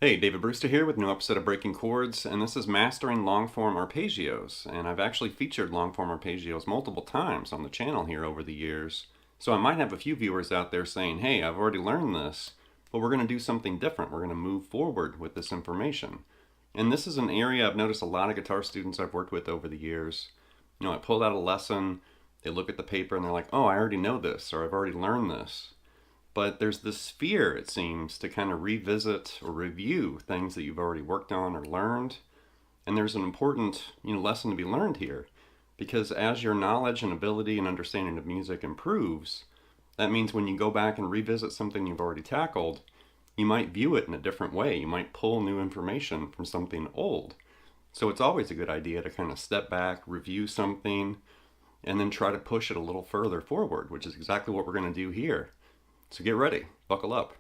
Hey, David Brewster here with a new episode of Breaking Chords, and this is Mastering Long-From Arpeggios. And I've actually featured long-form arpeggios multiple times on the channel here over the years. So I might have a few viewers out there saying, hey, I've already learned this, but we're going to do something different. We're going to move forward with this information. And this is an area I've noticed a lot of guitar students I've worked with over the years. You know, I pulled out a lesson, they look at the paper and they're like, oh, I already know this, or I've already learned this. But there's this fear, it seems, to kind of revisit or review things that you've already worked on or learned. And there's an important, lesson to be learned here. Because as your knowledge and ability and understanding of music improves, that means when you go back and revisit something you've already tackled, you might view it in a different way. You might pull new information from something old. So it's always a good idea to kind of step back, review something, and then try to push it a little further forward, which is exactly what we're going to do here. So get ready, buckle up.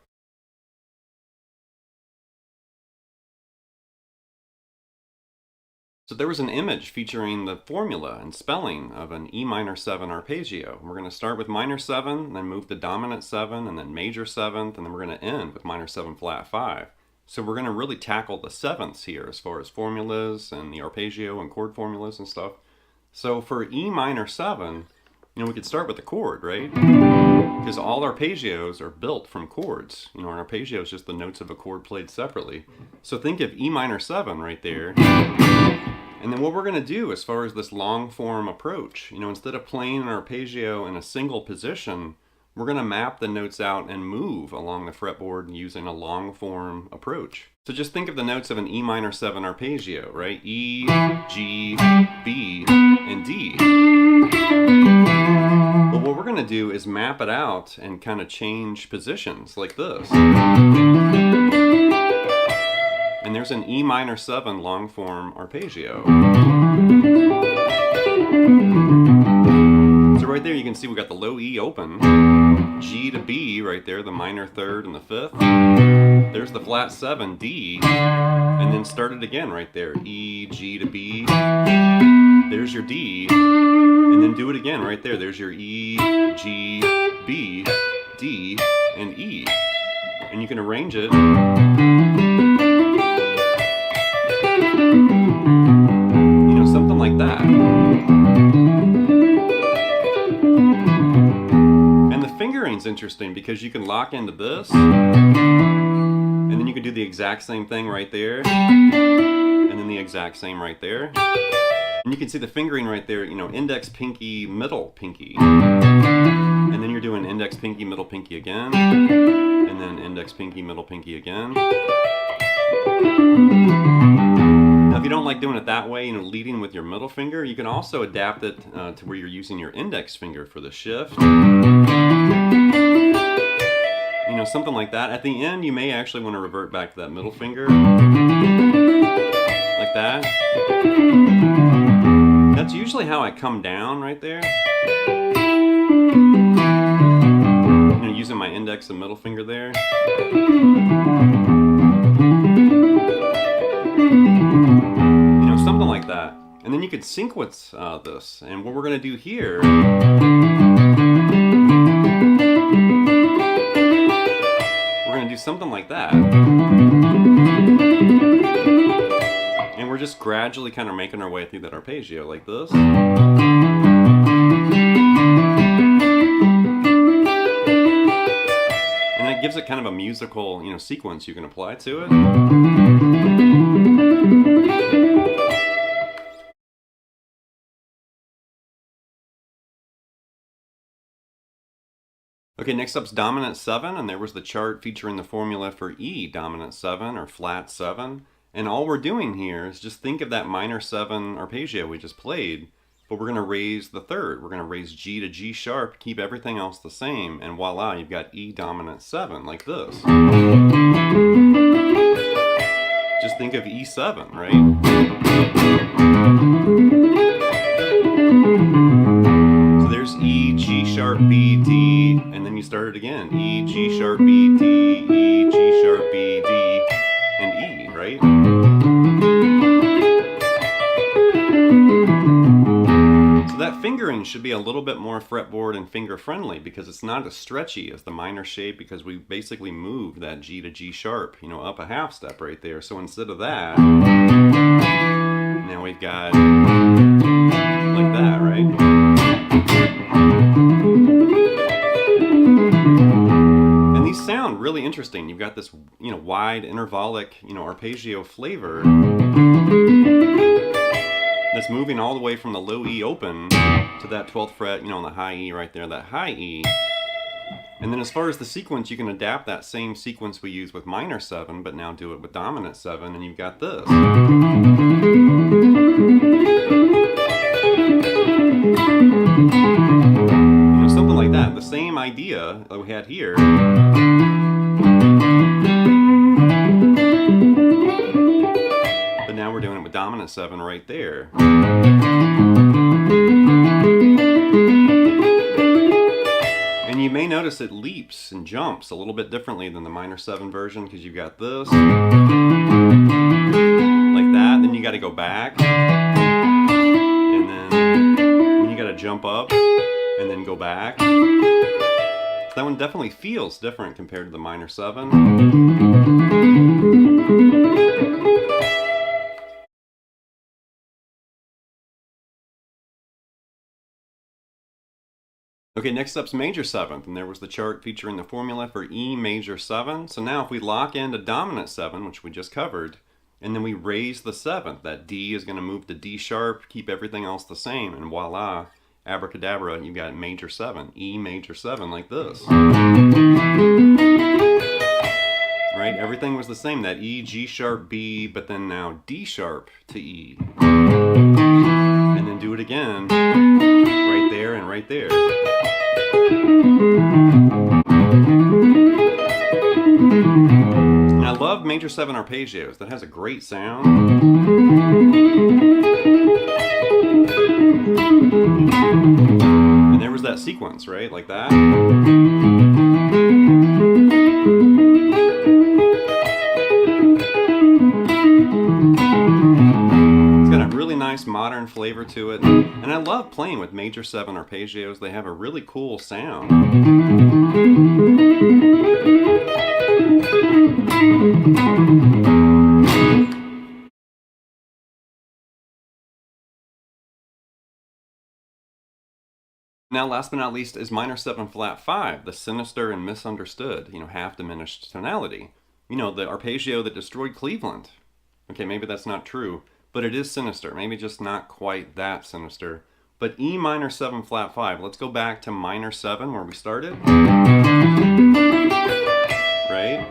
So there was an image featuring the formula and spelling of an E minor 7 arpeggio. We're going to start with minor 7, then move to dominant 7, and then major 7th, and then we're going to end with minor 7 flat 5. So we're going to really tackle the sevenths here as far as formulas and the arpeggio and chord formulas and stuff. So for E minor 7, we could start with the chord, right? Because all arpeggios are built from chords. An arpeggio is just the notes of a chord played separately. So think of E minor 7 right there. And then what we're going to do as far as this long form approach, instead of playing an arpeggio in a single position, we're going to map the notes out and move along the fretboard using a long form approach. So just think of the notes of an E minor 7 arpeggio, right? E, G, B, and D. But what we're going to do is map it out and kind of change positions like this. And there's an E minor 7 long form arpeggio. So right there you can see we got the low E open, G to B right there, the minor 3rd and the 5th. There's the flat 7, D, and then start it again right there, E, G to B. There's your D, and then do it again right there. There's your E, G, B, D, and E. And you can arrange it. Something like that. And the fingering's interesting because you can lock into this, and then you can do the exact same thing right there, and then the exact same right there. And you can see the fingering right there, index, pinky, middle, pinky. And then you're doing index, pinky, middle, pinky again. And then index, pinky, middle, pinky again. Now if you don't like doing it that way, leading with your middle finger, you can also adapt it to where you're using your index finger for the shift. Something like that. At the end, you may actually want to revert back to that middle finger. Like that. That's usually how I come down right there. Using my index and middle finger there. Something like that. And then you could sequence this. And what we're going to do here, we're going to do something like that. And we're just gradually kind of making our way through that arpeggio like this. And that gives it kind of a musical, sequence you can apply to it. Okay, next up's dominant 7, and there was the chart featuring the formula for E dominant 7 or flat 7. And all we're doing here is just think of that minor 7 arpeggio we just played, but we're going to raise the 3rd. We're going to raise G to G sharp, keep everything else the same, and voila, you've got E dominant 7 like this. Just think of E7, right? So there's E, G sharp, B, D, and then you start it again. E, G sharp, B, D, E, G sharp, B, D, and E, right? So that fingering should be a little bit more fretboard and finger friendly because it's not as stretchy as the minor shape, because we basically move that G to G sharp, you know, up a half step right there. So instead of that, now we've got like that, right? And these sound really interesting. You've got this, you know, wide intervallic, you know, arpeggio flavor that's moving all the way from the low E open to that 12th fret, you know, on the high E right there, that high E. And then as far as the sequence, you can adapt that same sequence we use with minor 7, but now do it with dominant 7, and you've got this. You know, something like that. The same idea that we had here. But now we're doing it with dominant 7 right there. And you may notice it leaps and jumps a little bit differently than the minor 7 version, because you've got this like that, then you got to go back, and then you got to jump up and then go back. So that one definitely feels different compared to the minor 7. Okay, next up's major 7th, and there was the chart featuring the formula for E major 7. So now if we lock into dominant 7, which we just covered, and then we raise the 7th, that D is going to move to D sharp, keep everything else the same, and voila, abracadabra, you've got major 7, E major 7, like this. Right, everything was the same, that E, G sharp, B, but then now D sharp to E. And then do it again, right there and right there. And I love major 7 arpeggios. That has a great sound. And there was that sequence, right? Like that. It's got a really nice modern flavor to it. And I love playing with major 7 arpeggios. They have a really cool sound. Now, last but not least is minor 7 flat 5, the sinister and misunderstood, you know, half-diminished tonality. You know, the arpeggio that destroyed Cleveland. Okay, maybe that's not true, but it is sinister. Maybe just not quite that sinister. But E minor 7 flat 5, let's go back to minor 7 where we started. Right?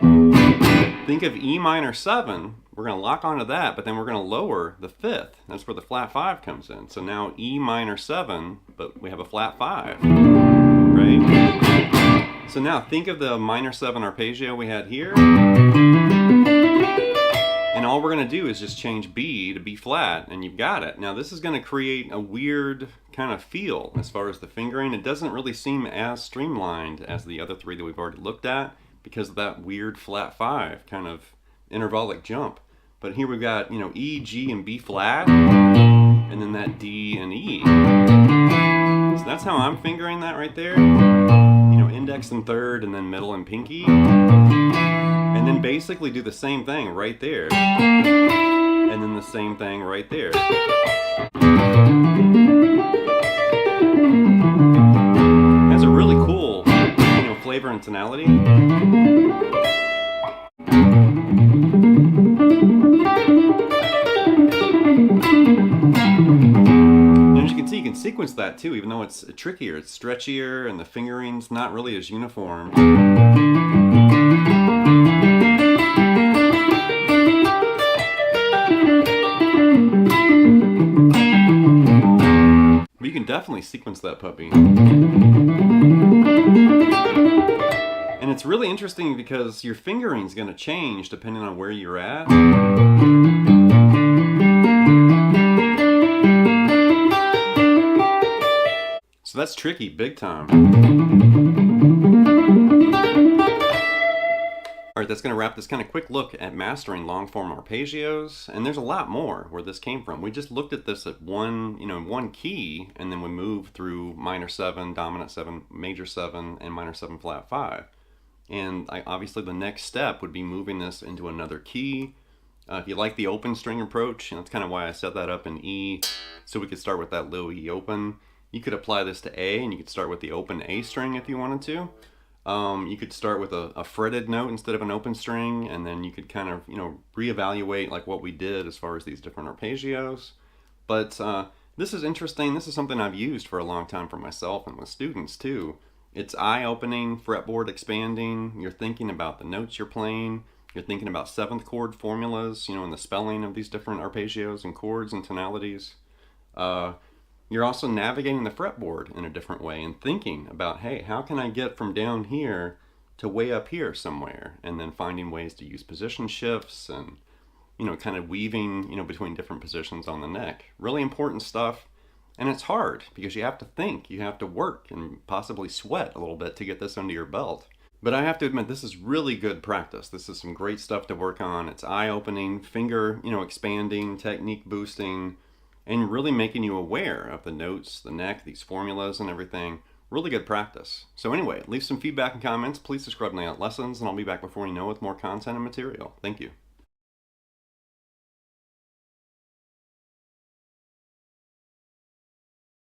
Think of E minor 7, we're going to lock onto that, but then we're going to lower the 5th. That's where the flat 5 comes in. So now E minor 7, but we have a flat 5. Right? So now think of the minor 7 arpeggio we had here. And all we're going to do is just change B to B flat, and you've got it. Now this is going to create a weird kind of feel as far as the fingering. It doesn't really seem as streamlined as the other three that we've already looked at because of that weird flat 5 kind of intervallic jump. But here we've got, you know, E, G, and B flat, and then that D and E. So that's how I'm fingering that right there. You know, index and third, and then middle and pinky. And then basically do the same thing right there. And then the same thing right there. Has a really cool, you know, flavor and tonality. And as you can see, you can sequence that too, even though it's trickier, it's stretchier, and the fingering's not really as uniform. But you can definitely sequence that puppy. And it's really interesting because your fingering's going to change depending on where you're at. So that's tricky, big time. Alright, that's going to wrap this kind of quick look at mastering long-form arpeggios, and there's a lot more where this came from. We just looked at this at one key, and then we moved through minor 7, dominant 7, major 7, and minor 7 flat 5. And obviously the next step would be moving this into another key. If you like the open string approach, and that's kind of why I set that up in E, so we could start with that low E open. You could apply this to A, and you could start with the open A string if you wanted to. You could start with a fretted note instead of an open string, and then you could kind of, reevaluate like what we did as far as these different arpeggios. But this is interesting. This is something I've used for a long time for myself and with students too. It's eye-opening, fretboard expanding. You're thinking about the notes you're playing. You're thinking about seventh chord formulas, and the spelling of these different arpeggios and chords and tonalities. You're also navigating the fretboard in a different way and thinking about, hey, how can I get from down here to way up here somewhere? And then finding ways to use position shifts and, kind of weaving, between different positions on the neck. Really important stuff. And it's hard because you have to think, you have to work and possibly sweat a little bit to get this under your belt. But I have to admit, this is really good practice. This is some great stuff to work on. It's eye-opening, finger, expanding, technique boosting, and really making you aware of the notes, the neck, these formulas and everything. Really good practice. So anyway, leave some feedback and comments. Please subscribe to Layout Lessons, and I'll be back before you know with more content and material. Thank you.